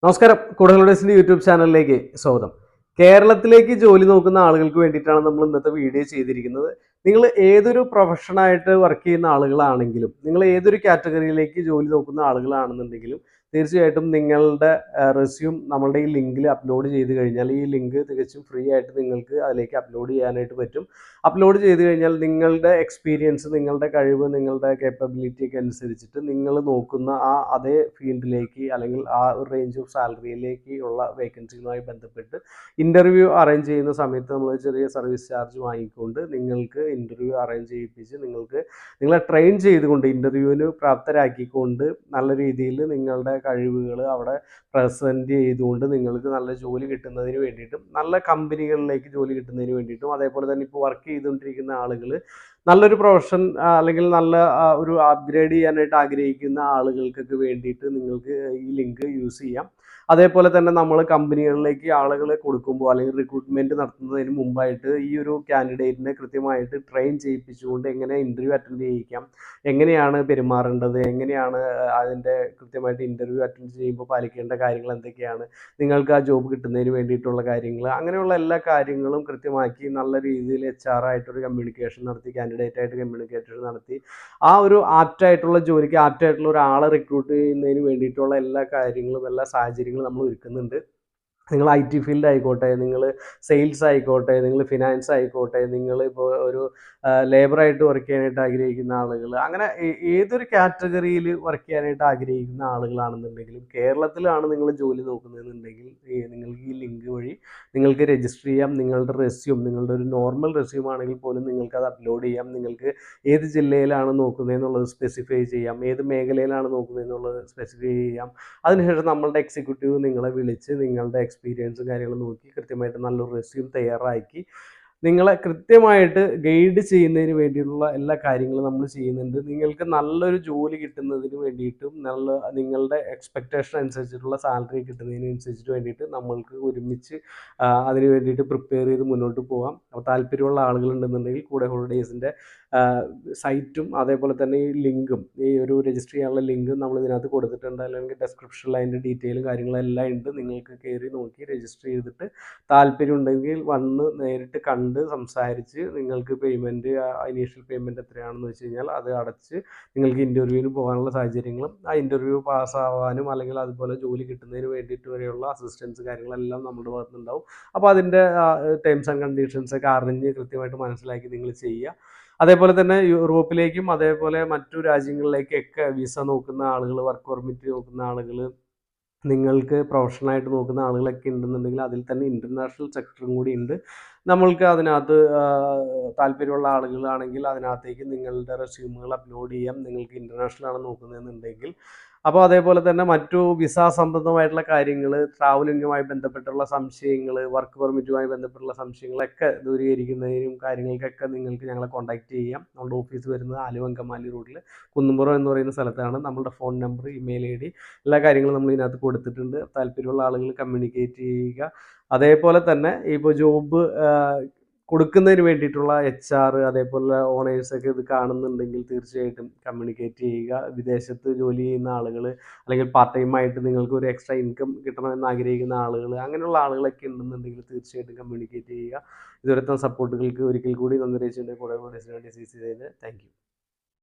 നമസ്കാരം. കൂടുതലുടേസിന്റെ യൂട്യൂബ് ചാനലിലേക്ക് സ്വാഗതം. കേരളത്തിലേക്ക് ജോലി നോക്കുന്ന ആളുകൾക്ക് വേണ്ടിയിട്ടാണ് നമ്മൾ ഇന്നത്തെ വീഡിയോ ചെയ്തിരിക്കുന്നത്. നിങ്ങൾ ഏതൊരു പ്രൊഫഷനായിട്ട് വർക്ക് ചെയ്യുന്ന ആളുകളാണെങ്കിലും, നിങ്ങൾ ഏതൊരു കാറ്റഗറിയിലേക്ക് ജോലി നോക്കുന്ന ആളുകളാണെന്നുണ്ടെങ്കിലും തീർച്ചയായിട്ടും നിങ്ങളുടെ റെസ്യൂം നമ്മളുടെ ഈ ലിങ്കിൽ അപ്ലോഡ് ചെയ്ത് കഴിഞ്ഞാൽ ഈ ലിങ്ക് തികച്ചും ഫ്രീ ആയിട്ട് നിങ്ങൾക്ക് അതിലേക്ക് അപ്ലോഡ് ചെയ്യാനായിട്ട് പറ്റും. അപ്ലോഡ് ചെയ്ത് കഴിഞ്ഞാൽ നിങ്ങളുടെ എക്സ്പീരിയൻസ്, നിങ്ങളുടെ കഴിവ്, നിങ്ങളുടെ കേപ്പബിലിറ്റിക്ക് അനുസരിച്ചിട്ട് നിങ്ങൾ നോക്കുന്ന അതേ ഫീൽഡിലേക്ക് അല്ലെങ്കിൽ ആ ഒരു റേഞ്ച് ഓഫ് സാലറിയിലേക്ക് ഉള്ള വേക്കൻസിയുമായി ബന്ധപ്പെട്ട് ഇൻ്റർവ്യൂ അറേഞ്ച് ചെയ്യുന്ന സമയത്ത് നമ്മൾ ചെറിയ സർവീസ് ചാർജ് വാങ്ങിക്കൊണ്ട് നിങ്ങൾക്ക് ഇൻ്റർവ്യൂ അറേഞ്ച് ചെയ്യിപ്പിച്ച് നിങ്ങളെ ട്രെയിൻ ചെയ്തുകൊണ്ട് ഇൻ്റർവ്യൂവിന് പ്രാപ്തരാക്കിക്കൊണ്ട് നല്ല രീതിയിൽ നിങ്ങളുടെ കഴിവുകൾ അവിടെ പ്രസൻറ്റ് ചെയ്തുകൊണ്ട് നിങ്ങൾക്ക് നല്ല ജോലി കിട്ടുന്നതിന് വേണ്ടിയിട്ടും നല്ല കമ്പനികളിലേക്ക് ജോലി കിട്ടുന്നതിന് വേണ്ടിയിട്ടും അതേപോലെ തന്നെ ഇപ്പോൾ വർക്ക് ചെയ്തുകൊണ്ടിരിക്കുന്ന ആളുകൾ നല്ലൊരു പ്രൊഫഷൻ അല്ലെങ്കിൽ നല്ല ഒരു അപ്ഗ്രേഡ് ചെയ്യാനായിട്ട് ആഗ്രഹിക്കുന്ന ആളുകൾക്കൊക്കെ വേണ്ടിയിട്ട് നിങ്ങൾക്ക് ഈ ലിങ്ക് യൂസ് ചെയ്യാം. അതേപോലെ തന്നെ നമ്മൾ കമ്പനികളിലേക്ക് ആളുകളെ കൊടുക്കുമ്പോൾ അല്ലെങ്കിൽ റിക്രൂട്ട്മെൻറ്റ് നടത്തുന്നതിന് മുമ്പായിട്ട് ഈ ഒരു കാൻഡിഡേറ്റിനെ കൃത്യമായിട്ട് ട്രെയിൻ ചെയ്യിപ്പിച്ചുകൊണ്ട് എങ്ങനെ ഇൻ്റർവ്യൂ അറ്റൻഡ് ചെയ്യിക്കാം, എങ്ങനെയാണ് പെരുമാറേണ്ടത്, എങ്ങനെയാണ് അതിൻ്റെ കൃത്യമായിട്ട് ഇൻ്റർവ്യൂ അറ്റൻഡ് ചെയ്യുമ്പോൾ പാലിക്കേണ്ട കാര്യങ്ങൾ എന്തൊക്കെയാണ്, നിങ്ങൾക്ക് ആ ജോബ് കിട്ടുന്നതിന് വേണ്ടിയിട്ടുള്ള കാര്യങ്ങൾ, അങ്ങനെയുള്ള എല്ലാ കാര്യങ്ങളും കൃത്യമാക്കി നല്ല രീതിയിൽ HR ആയിട്ടൊരു കമ്മ്യൂണിക്കേഷൻ നടത്തി, കാൻഡിഡേറ്റ് ആയിട്ട് കമ്മ്യൂണിക്കേഷൻ നടത്തി ആ ഒരു ആപ്റ്റായിട്ടുള്ള ജോലിക്ക് ആപ്റ്റായിട്ടുള്ള ഒരാളെ റിക്രൂട്ട് ചെയ്യുന്നതിന് വേണ്ടിയിട്ടുള്ള എല്ലാ കാര്യങ്ങളും എല്ലാ സാഹചര്യങ്ങളും നമ്മൾ ഒരുക്കുന്നുണ്ട്. നിങ്ങൾ IT ഫീൽഡ് ആയിക്കോട്ടെ, നിങ്ങൾ സെയിൽസ് ആയിക്കോട്ടെ, നിങ്ങൾ ഫിനാൻസ് ആയിക്കോട്ടെ, നിങ്ങളിപ്പോൾ ഒരു ലേബറായിട്ട് വർക്ക് ചെയ്യാനായിട്ട് ആഗ്രഹിക്കുന്ന ആളുകൾ, അങ്ങനെ ഏതൊരു കാറ്റഗറിയിൽ വർക്ക് ചെയ്യാനായിട്ട് ആഗ്രഹിക്കുന്ന ആളുകളാണെന്നുണ്ടെങ്കിലും കേരളത്തിലാണ് നിങ്ങൾ ജോലി നോക്കുന്നതെന്നുണ്ടെങ്കിൽ നിങ്ങൾക്ക് ഈ ലിങ്ക് വഴി നിങ്ങൾക്ക് രജിസ്റ്റർ ചെയ്യാം. നിങ്ങളുടെ റെസ്യൂം, നിങ്ങളുടെ ഒരു നോർമൽ റെസ്യൂം ആണെങ്കിൽ പോലും നിങ്ങൾക്കത് അപ്ലോഡ് ചെയ്യാം. നിങ്ങൾക്ക് ഏത് ജില്ലയിലാണ് നോക്കുന്നതെന്നുള്ളത് സ്പെസിഫൈ ചെയ്യാം, ഏത് മേഖലയിലാണ് നോക്കുന്നതെന്നുള്ളത് സ്പെസിഫൈ ചെയ്യാം. അതിനുശേഷം നമ്മളുടെ എക്സിക്യൂട്ടീവ് നിങ്ങളെ വിളിച്ച് നിങ്ങളുടെ എക്സ്പീരിയൻസും കാര്യങ്ങളും നോക്കി കൃത്യമായിട്ട് നല്ലൊരു റെസ്യൂം തയ്യാറാക്കി നിങ്ങളെ കൃത്യമായിട്ട് ഗൈഡ് ചെയ്യുന്നതിന് വേണ്ടിയിട്ടുള്ള എല്ലാ കാര്യങ്ങളും നമ്മൾ ചെയ്യുന്നുണ്ട്. നിങ്ങൾക്ക് നല്ലൊരു ജോലി കിട്ടുന്നതിന് വേണ്ടിയിട്ടും നിങ്ങളുടെ എക്സ്പെക്റ്റേഷൻ അനുസരിച്ചിട്ടുള്ള സാലറി കിട്ടുന്നതിന് അനുസരിച്ചിട്ട് വേണ്ടിയിട്ട് നമ്മൾക്ക് ഒരുമിച്ച് അതിന് വേണ്ടിയിട്ട് പ്രിപ്പയർ ചെയ്ത് മുന്നോട്ട് പോകാം. അപ്പോൾ താല്പര്യമുള്ള ആളുകളുണ്ടെന്നുണ്ടെങ്കിൽ കൂടെ ഹോളിഡേയ്സിൻ്റെ സൈറ്റും അതേപോലെ തന്നെ ഈ ലിങ്കും, ഈ ഒരു രജിസ്റ്റർ ചെയ്യാനുള്ള ലിങ്കും നമ്മൾ ഇതിനകത്ത് കൊടുത്തിട്ടുണ്ട്. അല്ലെങ്കിൽ ഡിസ്ക്രിപ്ഷനിൽ അതിൻ്റെ ഡീറ്റെയിലും കാര്യങ്ങളെല്ലാം ഉണ്ട്. നിങ്ങൾക്ക് കയറി നോക്കി രജിസ്റ്റർ ചെയ്തിട്ട് താല്പര്യം ഉണ്ടെങ്കിൽ വന്ന് നേരിട്ട് കണ്ട് സംസാരിച്ച് നിങ്ങൾക്ക് പേയ്മെൻറ്റ്, ഇനീഷ്യൽ പേയ്മെൻറ്റ് എത്രയാണെന്ന് വെച്ച് കഴിഞ്ഞാൽ അത് അടച്ച് നിങ്ങൾക്ക് ഇൻ്റർവ്യൂവിന് പോകാനുള്ള സാഹചര്യങ്ങളും ആ ഇൻ്റർവ്യൂ പാസ്സാവാനും അല്ലെങ്കിൽ അതുപോലെ ജോലി കിട്ടുന്നതിന് വേണ്ടിയിട്ട് വരെയുള്ള അസിസ്റ്റൻസ് കാര്യങ്ങളെല്ലാം നമ്മുടെ ഭാഗത്തുനിന്നുണ്ടാവും. അപ്പോൾ അതിൻ്റെ ടേംസ് ആൻഡ് കണ്ടീഷൻസൊക്കെ അറിഞ്ഞ് കൃത്യമായിട്ട് മനസ്സിലാക്കി നിങ്ങൾ ചെയ്യുക. അതേപോലെ തന്നെ യൂറോപ്പിലേക്കും അതേപോലെ മറ്റു രാജ്യങ്ങളിലേക്കൊക്കെ വിസ നോക്കുന്ന ആളുകൾ, വർക്ക് പെർമിറ്റ് നോക്കുന്ന ആളുകൾ, നിങ്ങൾക്ക് പ്രൊഫഷണലായിട്ട് നോക്കുന്ന ആളുകളൊക്കെ ഉണ്ടെന്നുണ്ടെങ്കിൽ അതിൽ തന്നെ ഇൻ്റർനാഷണൽ സെക്ടറും കൂടി ഉണ്ട്. നമ്മൾക്ക് അതിനകത്ത് താല്പര്യമുള്ള ആളുകളാണെങ്കിൽ അതിനകത്തേക്ക് നിങ്ങളുടെ റെസ്യൂമുകൾ അപ്ലോഡ് ചെയ്യാം. നിങ്ങൾക്ക് ഇൻ്റർനാഷണൽ ആണ് നോക്കുന്നതെന്നുണ്ടെങ്കിൽ. അപ്പോൾ അതേപോലെ തന്നെ മറ്റു വിസ സംബന്ധമായിട്ടുള്ള കാര്യങ്ങൾ, ട്രാവലിങ്ങുമായി ബന്ധപ്പെട്ടുള്ള സംശയങ്ങൾ, വർക്ക് പെർമിറ്റുമായി ബന്ധപ്പെട്ടുള്ള സംശയങ്ങളൊക്കെ ദൂരീകരിക്കുന്നതിനും കാര്യങ്ങൾക്കൊക്കെ നിങ്ങൾക്ക് ഞങ്ങളെ കോൺടാക്റ്റ് ചെയ്യാം. നമ്മുടെ ഓഫീസ് വരുന്നത് ആലുവ അങ്കമാലി റോഡിൽ കുന്നുംപുറം എന്ന് പറയുന്ന സ്ഥലത്താണ്. നമ്മുടെ ഫോൺ നമ്പർ, ഇമെയിൽ ID എല്ലാ കാര്യങ്ങളും നമ്മൾ ഇതിനകത്ത് കൊടുത്തിട്ടുണ്ട്. താല്പര്യമുള്ള ആളുകൾ കമ്മ്യൂണിക്കേറ്റ് ചെയ്യുക. അതേപോലെ തന്നെ ഇപ്പോൾ ജോബ് കൊടുക്കുന്നതിന് വേണ്ടിയിട്ടുള്ള HR അതേപോലെ ഓണേഴ്സൊക്കെ ഇത് കാണുന്നുണ്ടെങ്കിൽ തീർച്ചയായിട്ടും കമ്മ്യൂണിക്കേറ്റ് ചെയ്യുക. വിദേശത്ത് ജോലി ചെയ്യുന്ന ആളുകൾ അല്ലെങ്കിൽ പാർട്ട് ടൈമായിട്ട് നിങ്ങൾക്ക് ഒരു എക്സ്ട്രാ ഇൻകം കിട്ടണമെന്ന് ആഗ്രഹിക്കുന്ന ആളുകൾ, അങ്ങനെയുള്ള ആളുകളൊക്കെ ഉണ്ടെന്നുണ്ടെങ്കിൽ തീർച്ചയായിട്ടും കമ്മ്യൂണിക്കേറ്റ് ചെയ്യുക. ഇതുവരെ സപ്പോർട്ടുകൾക്ക് ഒരിക്കൽ കൂടി നന്ദി അറിയിച്ചുകൊണ്ട് കൂടെ CC താങ്ക് യു.